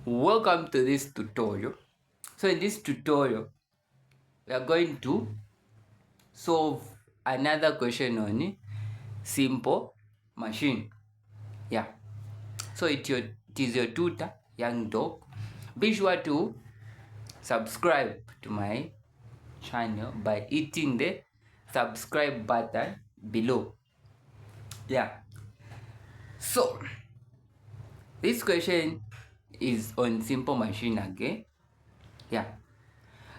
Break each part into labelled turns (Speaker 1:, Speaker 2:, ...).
Speaker 1: Welcome to this tutorial. So in this tutorial, we are going to solve another question on simple machine. Yeah. So it is your tutor, Young Dog. Be sure to subscribe to my channel by hitting the subscribe button below. Yeah. So this question is on simple machine again. Yeah.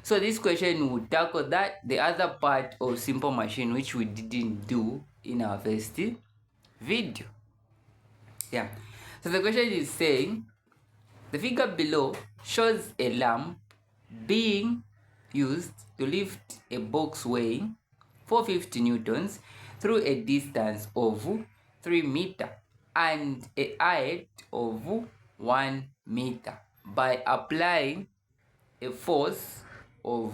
Speaker 1: So this question would tackle that the other part of simple machine which we didn't do in our first video. Yeah. So the question is saying the figure below shows a lamp being used to lift a box weighing 450 newtons through a distance of 3 meters and a height of 1 meter by applying a force of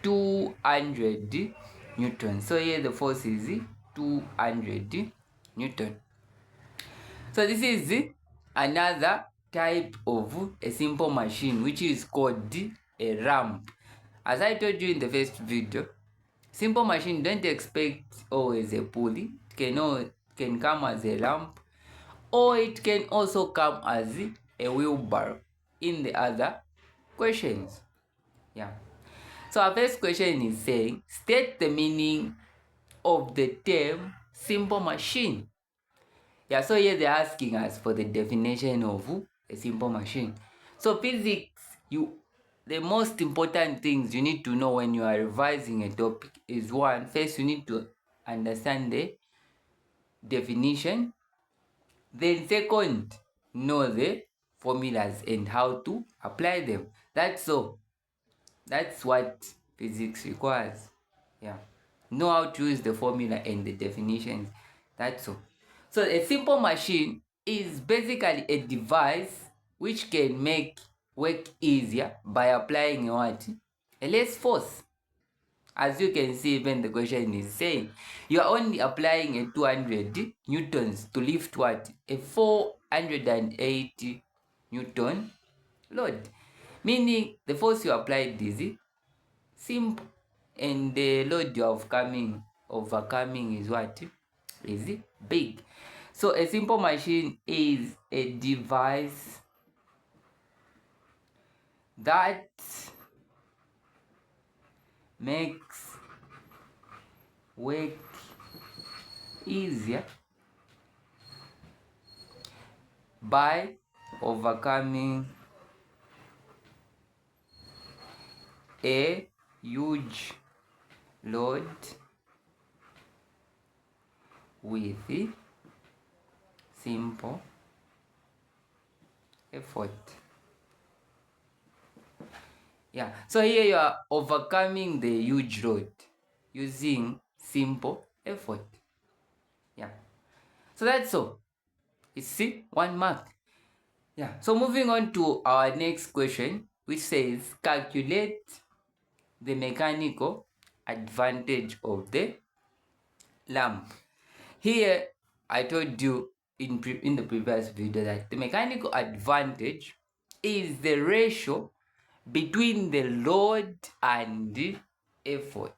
Speaker 1: 200 newtons. So here the force is 200 newton. So this is another type of a simple machine which is called a ramp. As I told you in the first video, simple machine don't expect always a pulley. It can come as a ramp, or it can also come as a wheelbarrow in the other questions. Yeah. So our first question is saying, state the meaning of the term simple machine. Yeah, so here they're asking us for the definition of a simple machine. So physics, the most important things you need to know when you are revising a topic is one, first you need to understand the definition. Then second, know the formulas and how to apply them. That's all. That's what physics requires. Yeah. Know how to use the formula and the definitions. That's all. So a simple machine is basically a device which can make work easier by applying what? A less force. As you can see, even the question is saying you are only applying a 200 newtons to lift what? A 480 newton load. Meaning the force you applied is simple and the load you are overcoming is what? Is big. So a simple machine is a device that makes work easier by overcoming a huge load with simple effort. Yeah, so here you are overcoming the huge load using simple effort. Yeah, so that's all. You see, 1 mark. Yeah, so moving on to our next question, which says calculate the mechanical advantage of the lamp. Here I told you in the previous video that the mechanical advantage is the ratio between the load and the effort.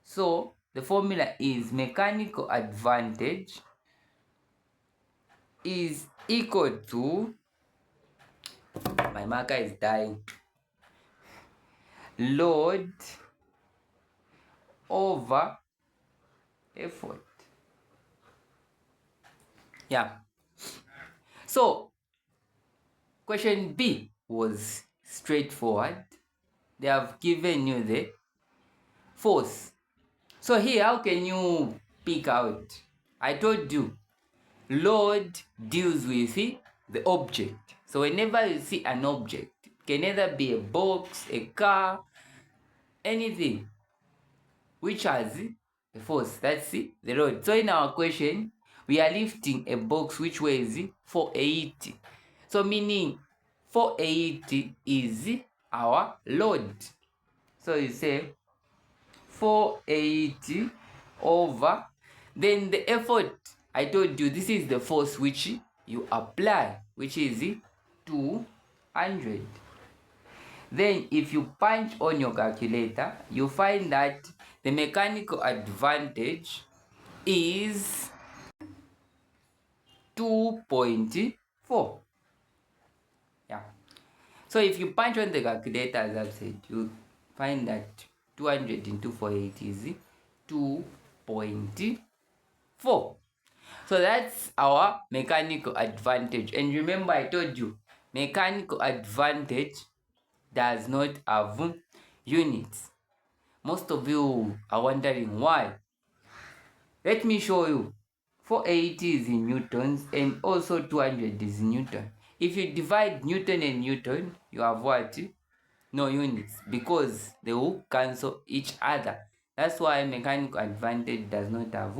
Speaker 1: So the formula is mechanical advantage is equal to, my marker is dying, load over effort. Yeah. So question B was straightforward. They have given you the force. So here, how can you pick out? I told you, load deals with the object. So whenever you see an object, it can either be a box, a car, anything which has a force, that's the load. So in our question, we are lifting a box which weighs 480. So meaning 480 is our load. So you say 480 over, then the effort, I told you this is the force which you apply, which is 200 100. Then if you punch on your calculator, you find that the mechanical advantage is 2.4. Yeah. So if you punch on the calculator, as I've said, you find that 200 into 48 is 2.4. So that's our mechanical advantage. And remember, I told you, mechanical advantage does not have units. Most of you are wondering why. Let me show you. 480 is in newtons and also 200 is in newton. If you divide newton and newton, you have what? No units, because they will cancel each other. That's why mechanical advantage does not have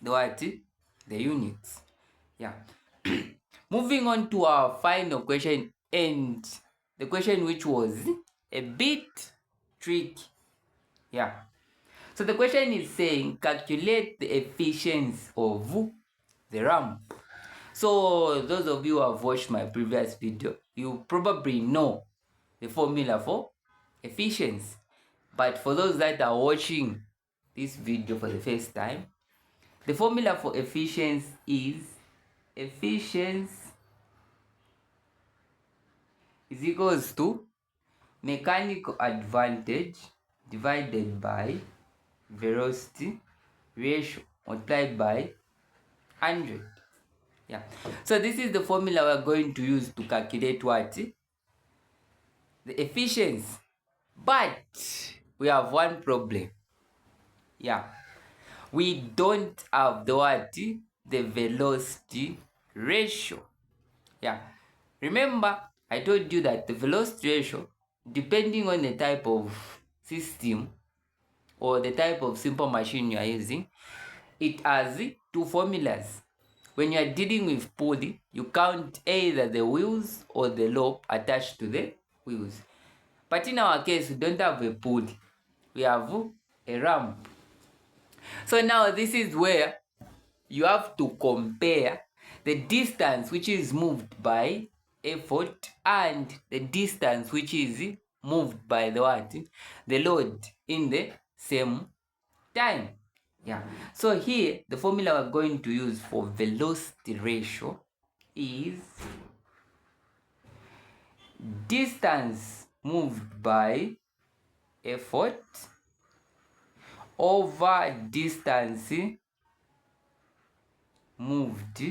Speaker 1: the what? The units. Yeah. Moving on to our final question, and the question which was a bit tricky. Yeah. So the question is saying calculate the efficiency of the ramp. So those of you who have watched my previous video, you probably know the formula for efficiency. But for those that are watching this video for the first time, the formula for efficiency is efficiency is equals to mechanical advantage divided by velocity ratio multiplied by 100. Yeah. So this is the formula we're going to use to calculate what? The efficiency. But we have one problem. Yeah. We don't have the what? The velocity ratio. Yeah. Remember, I told you that the velocity ratio, depending on the type of system or the type of simple machine you are using, it has two formulas. When you are dealing with pulley, you count either the wheels or the rope attached to the wheels. But in our case, we don't have a pulley. We have a ramp. So now this is where you have to compare the distance which is moved by effort and the distance which is moved by the what? The load in the same time. Yeah. So here the formula we're going to use for velocity ratio is distance moved by effort over distance moved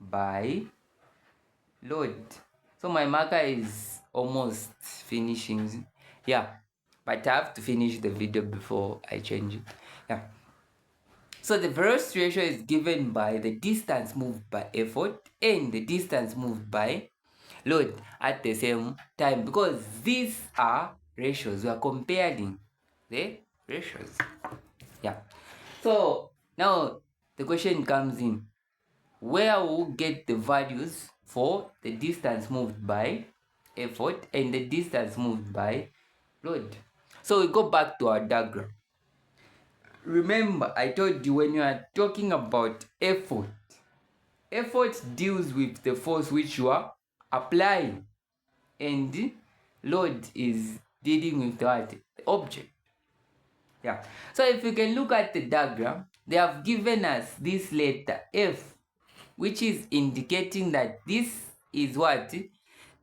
Speaker 1: by load. So my marker is almost finishing. Yeah, but I have to finish the video before I change it. Yeah. So the velocity ratio is given by the distance moved by effort and the distance moved by load at the same time, because these are ratios. We are comparing the ratios. Yeah. So now the question comes in. Where we'll get the values for the distance moved by effort and the distance moved by load. So we go back to our diagram. Remember, I told you when you are talking about effort deals with the force which you are applying, and load is dealing with the object. Yeah. So if you can look at the diagram, they have given us this letter F, which is indicating that this is what?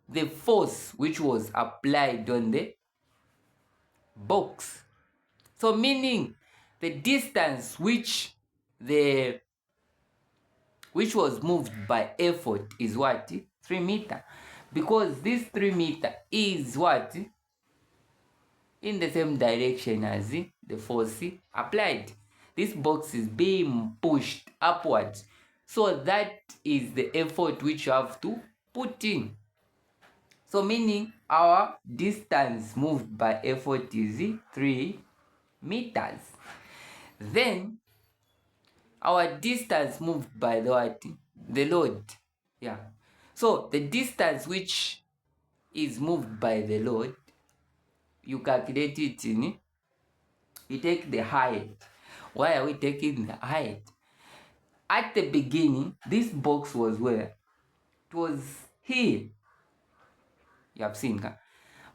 Speaker 1: The force which was applied on the box. So meaning the distance which was moved by effort is what? 3 meters. Because this 3 meters is what? In the same direction as the force applied. This box is being pushed upwards. So that is the effort which you have to put in. So meaning our distance moved by effort is 3 meters. Then our distance moved by the what? The load. Yeah. So the distance which is moved by the load, you calculate it in, you take the height. Why are we taking the height? At the beginning, this box was where? it was here. You have seen, huh?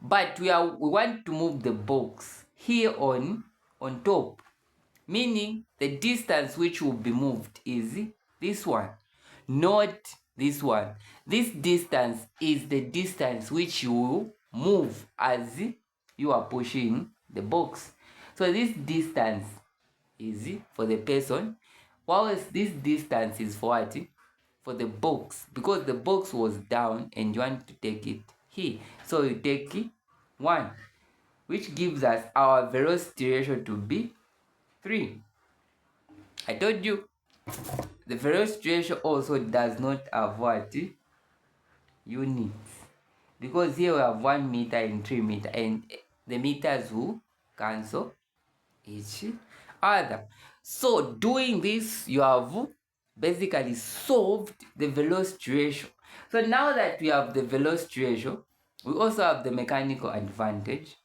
Speaker 1: But we want to move the box here on top, meaning the distance which will be moved is this one, not this one. This distance is the distance which you will move as you are pushing the box. So this distance is for the person, whilst this distance is for what? For the box, because the box was down and you want to take it here. So you take 1, which gives us our velocity ratio to be 3. I told you the velocity ratio also does not have what? Units. Because here we have 1 meter and 3 meter, and the meters will cancel each other. So doing this, you have basically solved the velocity ratio. So now that we have the velocity ratio, we also have the mechanical advantage.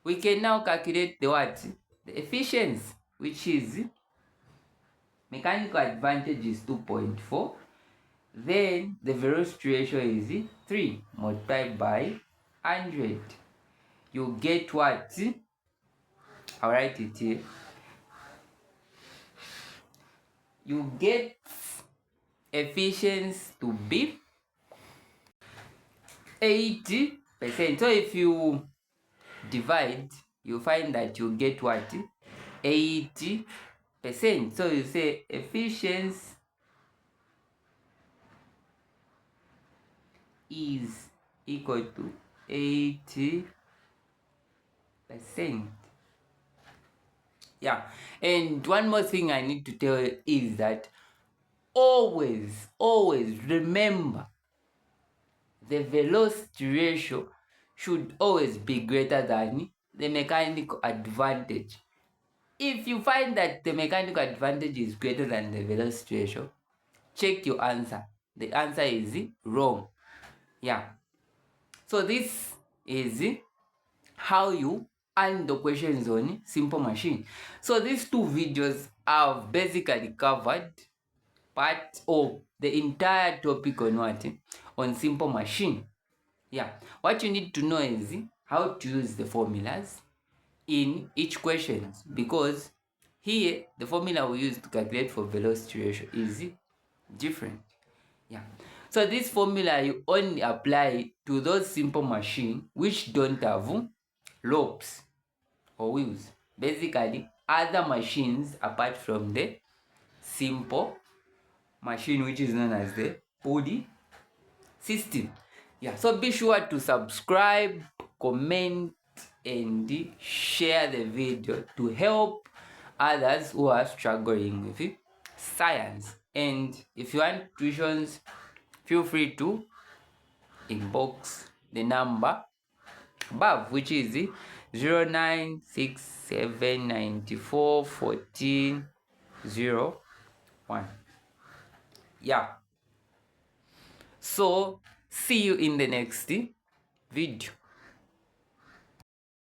Speaker 1: We can now calculate the what? The efficiency, which is mechanical advantage is 2.4. Then the velocity ratio is 3 multiplied by 100. You get what? I'll write it here. You get efficiency to be 80%. So if you divide, you find that you get what? 80%. So you say efficiency is equal to 80%. Yeah, and one more thing I need to tell you is that always remember the velocity ratio should always be greater than the mechanical advantage. If you find that the mechanical advantage is greater than the velocity ratio, check your answer. The answer is wrong. Yeah. So this is how you handle questions on simple machine. So these 2 videos have basically covered part of the entire topic on what? On simple machine. Yeah. What you need to know is how to use the formulas in each question, because here the formula we use to calculate for velocity ratio is different. Yeah. So this formula you only apply to those simple machines which don't have loops or wheels. Basically, other machines apart from the simple machine which is known as the pulley system. Yeah, so be sure to subscribe, comment, and share the video to help others who are struggling with science. And if you want tuitions, feel free to inbox the number above, which is 0967941401. Yeah. So see you in the next video.